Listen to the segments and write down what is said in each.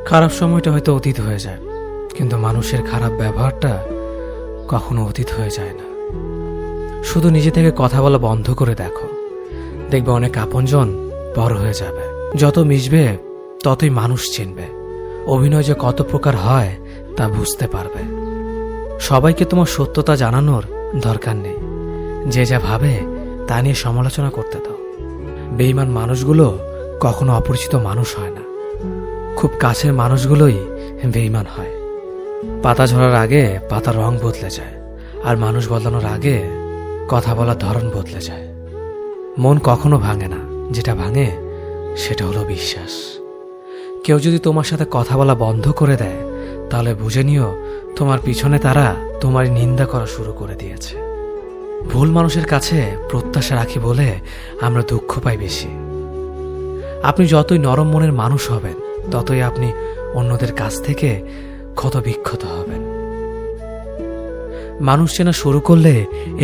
খারাপ সময়টা হয়তো অতীত হয়ে যায়, কিন্তু মানুষের খারাপ ব্যবহারটা কখনো অতীত হয়ে যায় না। শুধু নিজে থেকে কথা বলা বন্ধ করে দেখো, দেখবে অনেক আপনজন বড় হয়ে যাবে। যত মিশবে ততই মানুষ চিনবে, অভিনয় যে কত প্রকার হয় তা বুঝতে পারবে। সবাইকে তোমার সত্যতা জানানোর দরকার নেই, যে যা ভাবে তা নিয়ে সমালোচনা করতে দাও। বেঈমান মানুষগুলো কখনো অপরিচিত মানুষ হয় না, খুব কাছের মানুষগুলোই বেঈমান হয়। পাতা ঝরার আগে পাতার রং বদলে যায়, আর মানুষ বদলানোর আগে কথা বলার ধরন বদলে যায়। মন কখনো ভাঙে না, যেটা ভাঙে সেটা হলো বিশ্বাস। কেউ যদি তোমার সাথে কথা বলা বন্ধ করে দেয়, তাহলে বুঝে নিও তোমার পিছনে তারা তোমার নিন্দা করা শুরু করে দিয়েছে। ভুল মানুষের কাছে প্রত্যাশা রাখি বলে আমরা দুঃখ পাই বেশি। আপনি যতই নরম মনের মানুষ হবেন, ততই আপনি অন্যদের কাছ থেকে ক্ষত বিক্ষত হবেন। মানুষ চেনা শুরু করলে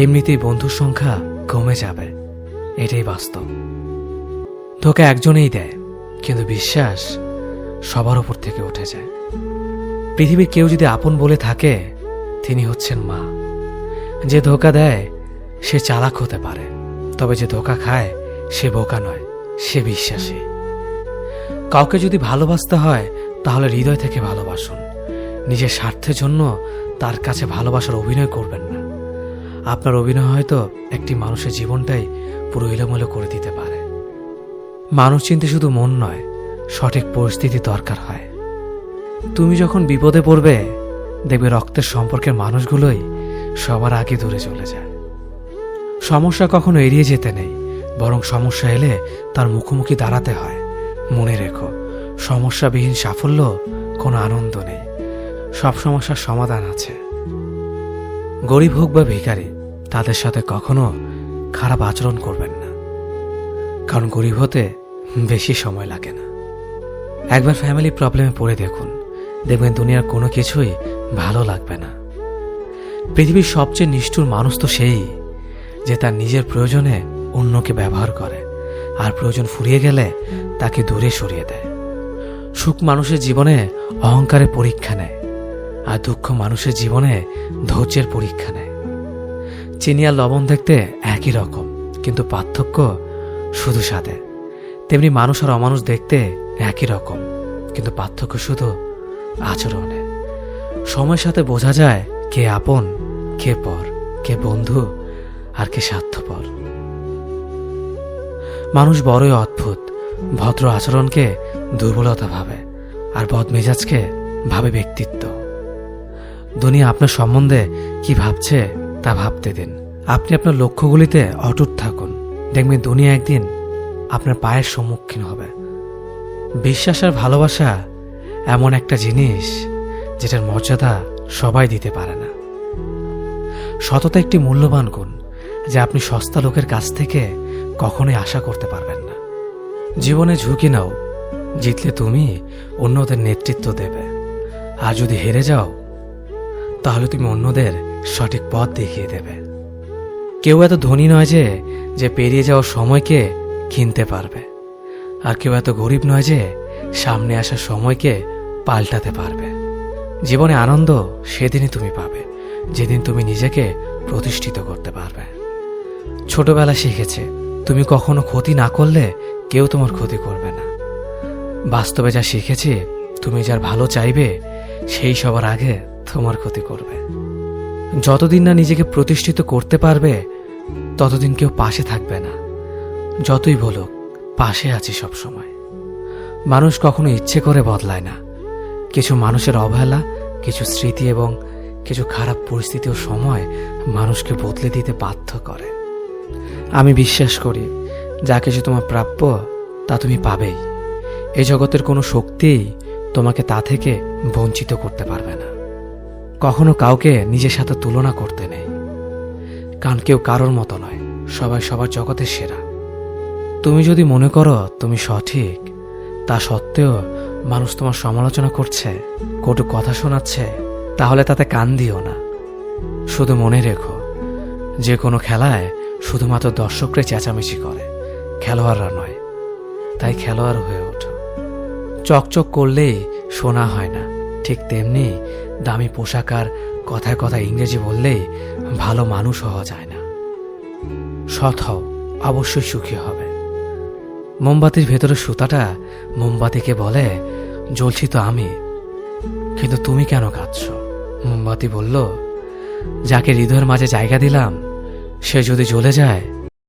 এমনিতেই বন্ধুর সংখ্যা কমে যাবে, এটাই বাস্তব। ধোঁকা একজনেই দেয়, কিন্তু বিশ্বাস সবার উপর থেকে উঠে যায়। পৃথিবীর কেউ যদি আপন বলে থাকে, তিনি হচ্ছেন মা। যে ধোঁকা দেয় সে চালাক হতে পারে, তবে যে ধোঁকা খায় সে বোকা নয়, সে বিশ্বাসী। কাউকে যদি ভালোবাসতে হয় তাহলে হৃদয় থেকে ভালোবাসুন। নিজের স্বার্থের জন্য তার কাছে ভালোবাসার অভিনয় করবেন না। আপনার অভিনয় হয়তো একটি মানুষের জীবনটাই পুরো এলোমেলো করে দিতে পারে। মানুষ চিনতে শুধু মন নয়, সঠিক পরিস্থিতি দরকার হয়। তুমি যখন বিপদে পড়বে, দেখবে রক্তের সম্পর্কের মানুষগুলোই সবার আগে দূরে চলে যায়। সমস্যা কখনো এড়িয়ে যেতে নেই, বরং সমস্যা এলে তার মুখোমুখি দাঁড়াতে হয়। মনে রেখো, সমস্যাবিহীন সাফল্য কোনো আনন্দ নেই, সব সমস্যার সমাধান আছে। গরিব হোক বা ভিখারি, তাদের সাথে কখনো খারাপ আচরণ করবেন না, কারণ গরিব হতে বেশি সময় লাগে না। একবার ফ্যামিলি প্রবলেমে পড়ে দেখুন, দেখবেন দুনিয়ার কোনো কিছুই ভালো লাগবে না। পৃথিবীর সবচেয়ে নিষ্ঠুর মানুষ তো সেই, যে তার নিজের প্রয়োজনে অন্যকে ব্যবহার করে, আর প্রয়োজন ফুরিয়ে গেলে তাকে দূরে সরিয়ে দেয়। সুখ মানুষের জীবনে অহংকারের পরীক্ষা নেয়, আর দুঃখ মানুষের জীবনে ধৈর্যের পরীক্ষা নেয়। চিনি আর লবণ দেখতে একই রকম, কিন্তু পার্থক্য শুধু স্বাদে। তেমনি মানুষ আর অমানুষ দেখতে একই রকম, কিন্তু পার্থক্য শুধু আচরণে। সময়ের সাথে বোঝা যায় কে আপন, কে পর, কে বন্ধু আর কে স্বার্থপর। মানুষ বড়ই অদ্ভুত, ভদ্র আচরণকে দুর্বলতা ভাবে, আর বদমেজাজকে ভাবে ব্যক্তিত্ব। দুনিয়া আপনার সম্বন্ধে কি ভাবছে তা ভাবতে দিন। আপনি আপনার লক্ষ্যগুলিতে অটুট থাকুন, দেখবেন দুনিয়া একদিন আপনার পায়ের সম্মুখীন হবে। বিশ্বাস আর ভালোবাসা এমন একটা জিনিস যেটার মর্যাদা সবাই দিতে পারে না। সততা একটি মূল্যবান গুণ, যা আপনি সস্তা লোকের কাছ থেকে কখনোই আশা করতে পারবেন না। জীবনে ঝুঁকি নাও, জিতলে তুমি অন্যদের নেতৃত্ব দেবে, আর যদি হেরে যাও তাহলে তুমি অন্যদের সঠিক পথ দেখিয়ে দেবে। কেউ এত ধনী নয় যে পেরিয়ে যাওয়ার সময়কে কিনতে পারবে, আর কেউ এত গরিব নয় যে সামনে আসার সময়কে পাল্টাতে পারবে। জীবনে আনন্দ সেদিনই তুমি পাবে, যেদিন তুমি নিজেকে প্রতিষ্ঠিত করতে পারবে। ছোটবেলা শিখেছে, তুমি কখনো ক্ষতি না করলে কেউ তোমার ক্ষতি করবে না। বাস্তবে যা শিখেছি, তুমি যার ভালো চাইবে সেই সবার আগে তোমার ক্ষতি করবে। যতদিন না নিজেকে প্রতিষ্ঠিত করতে পারবে, ততদিন কেউ পাশে থাকবে না। যতই বলুক, পাশে আছি সব সময়। মানুষ কখনো ইচ্ছে করে বদলায় না। কিছু মানুষের অবহেলা, কিছু স্মৃতি এবং কিছু খারাপ পরিস্থিতি ও সময় মানুষকে বদলে দিতে বাধ্য করে। আমি বিশ্বাস করি, যা কিছু তোমার প্রাপ্য তা তুমি পাবেই। এই জগতের কোনো শক্তিই তোমাকে তা থেকে বঞ্চিত করতে পারবে না। কখনো কাউকে নিজের সাথে তুলনা করতে নেই, কারণ কেউ কারোর মতো নয়, সবাই সবার জগতের সেরা। তুমি যদি মনে করো তুমি সঠিক, তা সত্ত্বেও মানুষ তোমার সমালোচনা করছে, কটু কথা শোনাচ্ছে, তাহলে তাতে কান দিও না। শুধু মনে রেখো, যে কোনো খেলায় শুধুমাত্র দর্শকরাই চেঁচামেচি করে, খেলোয়াড়রা নয়। তাই খেলোয়াড় হয়ে ওঠো। চকচক করলেই শোনা হয় না, ঠিক তেমনি দামি পোশাক আর কথায় কথায় ইংরেজি বললেই ভালো মানুষ হওয়া যায় না। সৎ হও, অবশ্যই সুখী হবে। মোমবাতির ভেতরে সুতাটা মোমবাতিকে বলে, জ্বলছি তো আমি, কিন্তু তুমি কেন কাঁদছ? মোমবাতি বলল, যাকে হৃদয়ের মাঝে জায়গা দিলাম সে যদি জ্বলে যায়